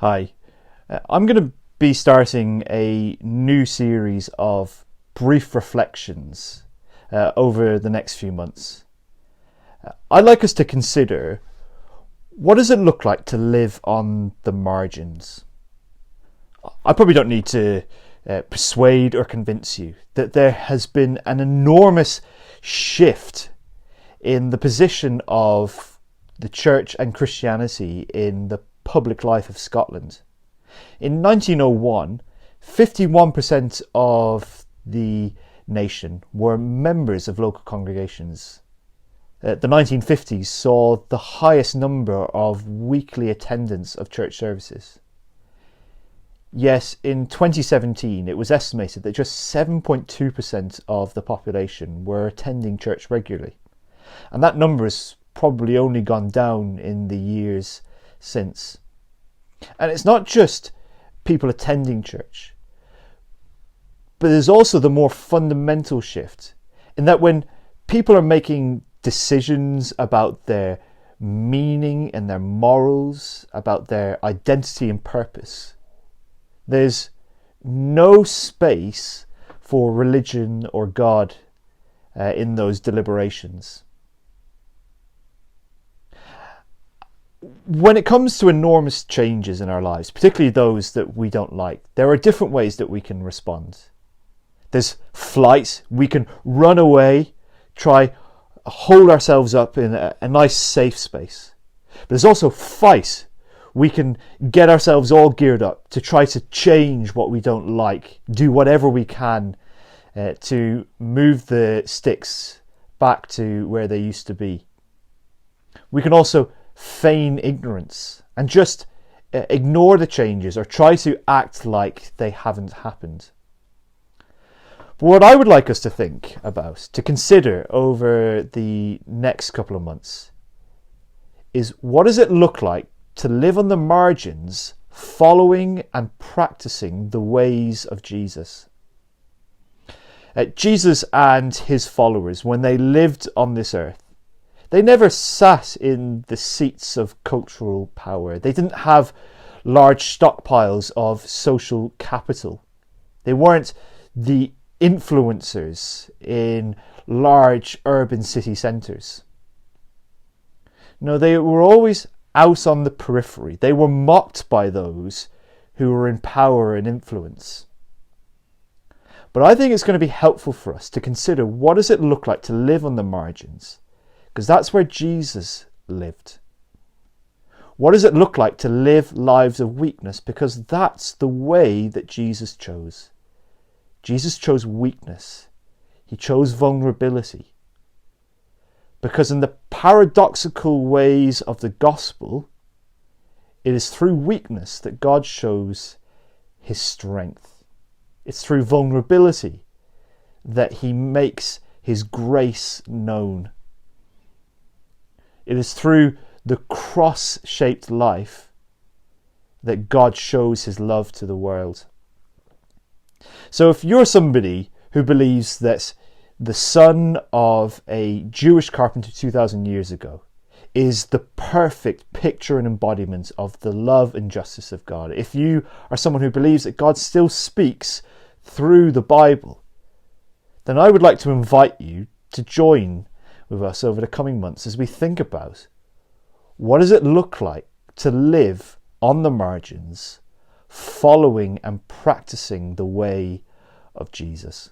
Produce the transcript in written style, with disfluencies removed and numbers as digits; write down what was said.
Hi. I'm going to be starting a new series of brief reflections over the next few months. I'd like us to consider, what does it look like to live on the margins? I probably don't need to persuade or convince you that there has been an enormous shift in the position of the church and Christianity in the public life of Scotland. In 1901, 51% of the nation were members of local congregations. The 1950s saw the highest number of weekly attendance of church services. Yet in 2017, it was estimated that just 7.2% of the population were attending church regularly. And that number has probably only gone down in the years since. And it's not just people attending church, but there's also the more fundamental shift in that when people are making decisions about their meaning and their morals, about their identity and purpose, there's no space for religion or God in those deliberations. When it comes to enormous changes in our lives, particularly those that we don't like, there are different ways that we can respond. There's flight. We can run away, try hold ourselves up in a nice safe space. But there's also fight. We can get ourselves all geared up to try to change what we don't like, do whatever we can to move the sticks back to where they used to be. We can also feign ignorance and just ignore the changes or try to act like they haven't happened. But what I would like us to think about, to consider over the next couple of months, is what does it look like to live on the margins, following and practicing the ways of Jesus? Jesus and his followers, when they lived on this earth, they never sat in the seats of cultural power. They didn't have large stockpiles of social capital. They weren't the influencers in large urban city centres. No, they were always out on the periphery. They were mocked by those who were in power and influence. But I think it's going to be helpful for us to consider, what does it look like to live on the margins? Because that's where Jesus lived. What does it look like to live lives of weakness? Because that's the way that Jesus chose. Jesus chose weakness. He chose vulnerability. Because in the paradoxical ways of the gospel, it is through weakness that God shows his strength. It's through vulnerability that he makes his grace known. It is through the cross-shaped life that God shows his love to the world. So if you're somebody who believes that the son of a Jewish carpenter 2,000 years ago is the perfect picture and embodiment of the love and justice of God, if you are someone who believes that God still speaks through the Bible, then I would like to invite you to join with us over the coming months as we think about, what does it look like to live on the margins, following and practicing the way of Jesus?